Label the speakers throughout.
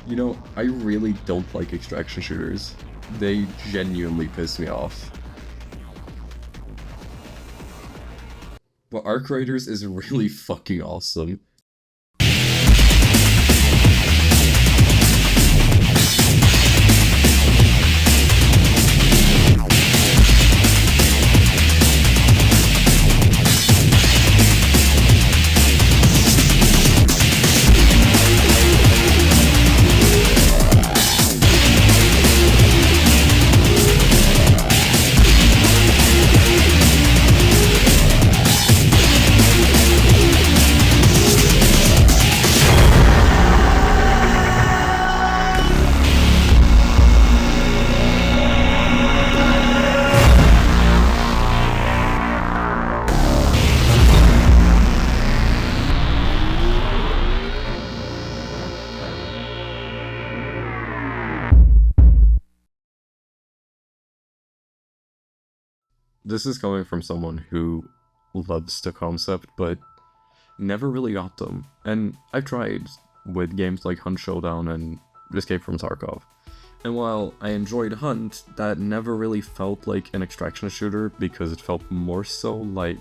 Speaker 1: You know, I really don't like extraction shooters. They genuinely piss me off. But Arc Raiders is really fucking awesome. This is coming from someone who loves the concept, but never really got them. And I've tried with games like Hunt Showdown and Escape from Tarkov. And while I enjoyed Hunt, that never really felt like an extraction shooter because it felt more so like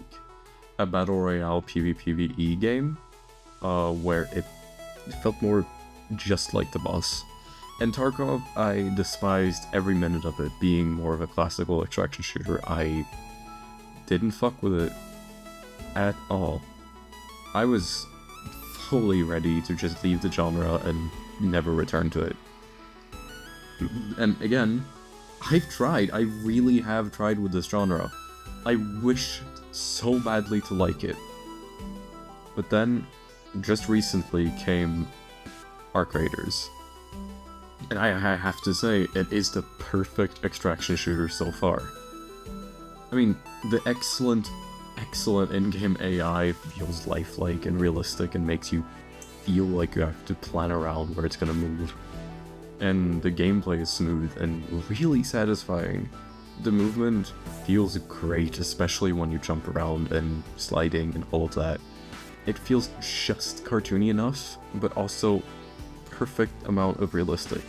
Speaker 1: a Battle Royale PvPvE game, where it felt more just like the boss. And Tarkov, I despised every minute of it being more of a classical extraction shooter. I didn't fuck with it at all. I was fully ready to just leave the genre and never return to it. And again, I've tried. I really have tried with this genre. I wish so badly to like it. But then, just recently came Arc Raiders. And I have to say, it is the perfect extraction shooter so far. I mean, the excellent in-game AI feels lifelike and realistic and makes you feel like you have to plan around where it's gonna move. And the gameplay is smooth and really satisfying. The movement feels great, especially when you jump around and sliding and all of that. It feels just cartoony enough, but also perfect amount of realistic.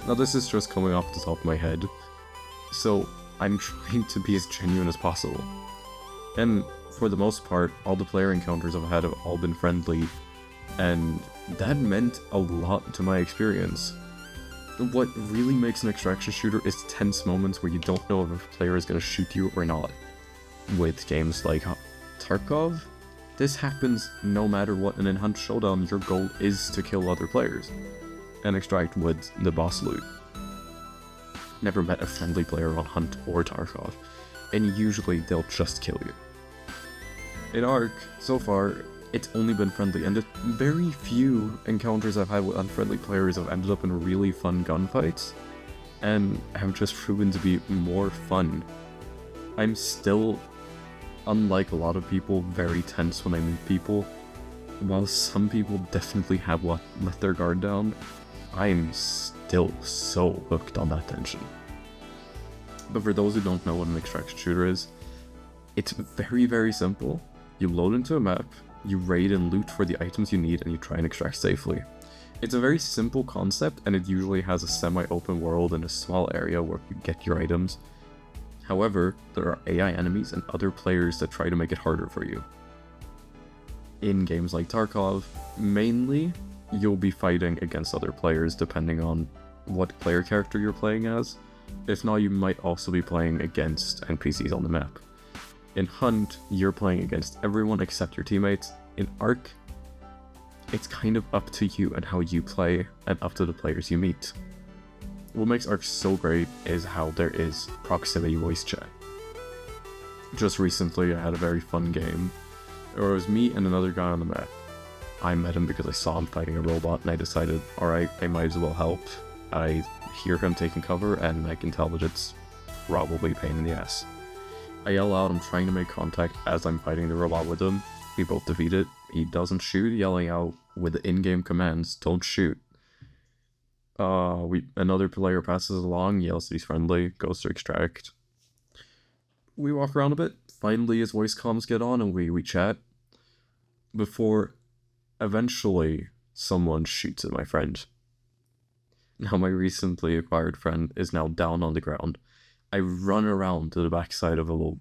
Speaker 1: Now this is just coming off the top of my head, so I'm trying to be as genuine as possible. And for the most part, all the player encounters I've had have all been friendly, and that meant a lot to my experience. What really makes an extraction shooter is tense moments where you don't know if a player is going to shoot you or not. With games like Tarkov, this happens no matter what, and in Hunt Showdown your goal is to kill other players and extract with the boss loot. Never met a friendly player on Hunt or Tarkov, and usually they'll just kill you. In Ark, so far, it's only been friendly, and the very few encounters I've had with unfriendly players have ended up in really fun gunfights, and have just proven to be more fun. I'm still, unlike a lot of people, very tense when I meet people. While some people definitely have let their guard down, I'm still so hooked on that tension. But for those who don't know what an extraction shooter is, it's very, very simple. You load into a map, you raid and loot for the items you need, and you try and extract safely. It's a very simple concept, and it usually has a semi-open world and a small area where you get your items. However, there are AI enemies and other players that try to make it harder for you. In games like Tarkov, mainly, you'll be fighting against other players depending on what player character you're playing as. If not, you might also be playing against NPCs on the map. In Hunt, you're playing against everyone except your teammates. In Ark, it's kind of up to you and how you play, and up to the players you meet. What makes Ark so great is how there is proximity voice chat. Just recently, I had a very fun game. It was me and another guy on the map. I met him because I saw him fighting a robot, and I decided, alright, I might as well help. I hear him taking cover, and I can tell that it's probably a pain in the ass. I yell out, I'm trying to make contact as I'm fighting the robot with him. We both defeat it. He doesn't shoot, yelling out with the in-game commands, don't shoot. Another player passes along, yells that he's friendly, goes to extract. We walk around a bit, finally his voice comms get on and we chat. Before eventually someone shoots at my friend. Now my recently acquired friend is now down on the ground. I run around to the backside of a little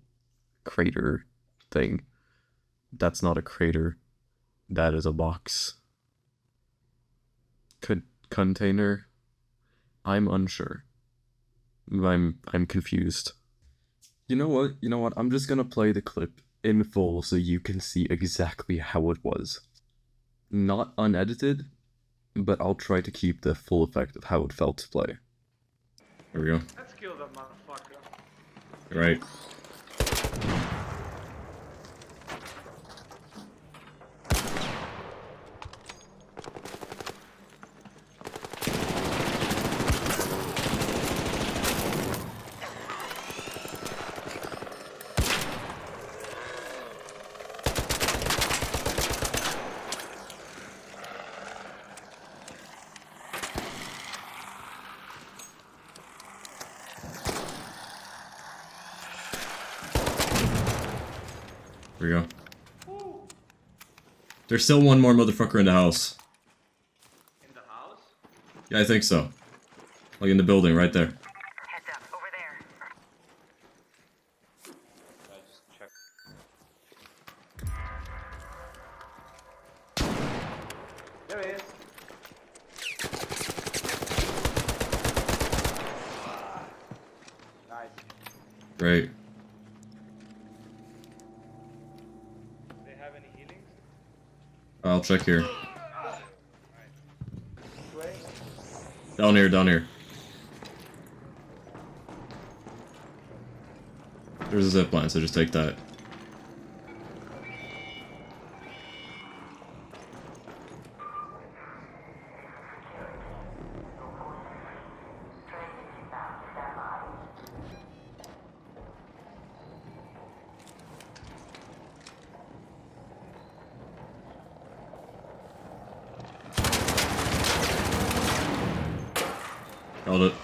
Speaker 1: crater thing. That's not a crater. That is a box. Container? I'm unsure. I'm confused. You know what? You know what? I'm just gonna play the clip in full so you can see exactly how it was. Not unedited, but I'll try to keep the full effect of how it felt to play. Here we go.
Speaker 2: Let's kill that motherfucker.
Speaker 1: Right. There we go. There's still one more motherfucker in the house.
Speaker 2: In the house?
Speaker 1: Yeah, I think so. Like in the building, right there.
Speaker 3: Heads up, over there.
Speaker 2: I just checked. There he is. Nice.
Speaker 1: Great.
Speaker 2: They have any healings?
Speaker 1: I'll check here.
Speaker 2: Way?
Speaker 1: Down here, down here. There's a zip line, so just take that. Got it.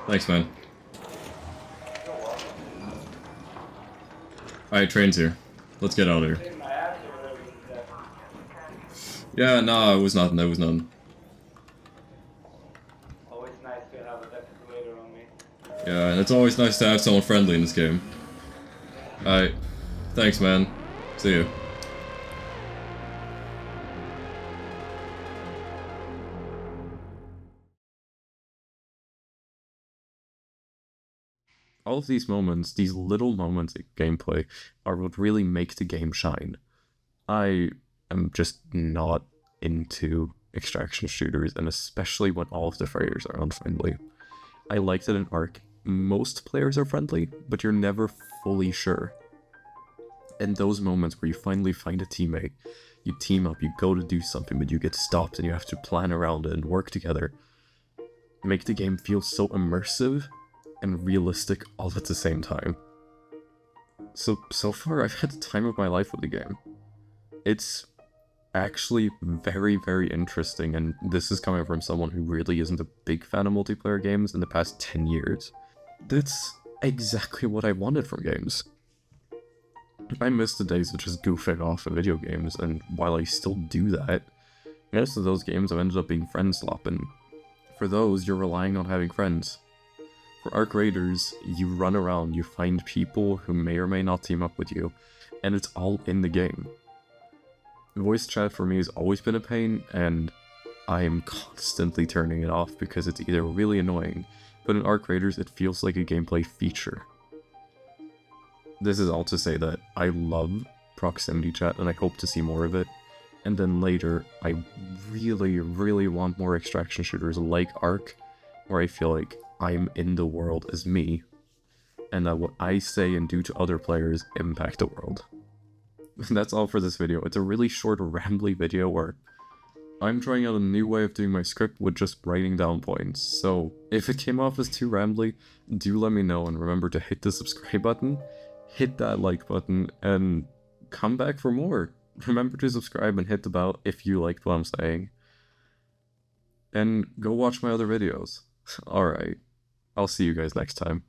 Speaker 1: Thanks, man. Alright, train's here. Let's get out of here.
Speaker 2: Saved my ass or whatever you said.
Speaker 1: Yeah, no, it was nothing. That was nothing.
Speaker 2: Always nice to have a defibrillator on me.
Speaker 1: Yeah, and it's always nice to have someone friendly in this game. Alright. Thanks, man. See you. All of these moments, these little moments in gameplay, are what really make the game shine. I am just not into extraction shooters, and especially when all of the players are unfriendly. I like that in Ark, most players are friendly, but you're never fully sure. And those moments where you finally find a teammate, you team up, you go to do something, but you get stopped and you have to plan around it and work together, make the game feel so immersive and realistic all at the same time. So far I've had the time of my life with the game. It's actually very, very interesting, and this is coming from someone who really isn't a big fan of multiplayer games in the past 10 years. That's exactly what I wanted from games. I miss the days of just goofing off in video games, and while I still do that, most of those games have ended up being friend slopping. For those, you're relying on having friends. For Ark Raiders, you run around, you find people who may or may not team up with you, and it's all in the game. Voice chat for me has always been a pain, and I'm constantly turning it off because it's either really annoying, but in Ark Raiders it feels like a gameplay feature. This is all to say that I love proximity chat and I hope to see more of it, and then later I really, really want more extraction shooters like Ark, where I feel like I'm in the world as me, and that what I say and do to other players impact the world. That's all for this video. It's a really short, rambly video where I'm trying out a new way of doing my script with just writing down points, so if it came off as too rambly, do let me know, and remember to hit the subscribe button, hit that like button, and come back for more. remember to subscribe and hit the bell if you liked what I'm saying. And go watch my other videos. Alright, I'll see you guys next time.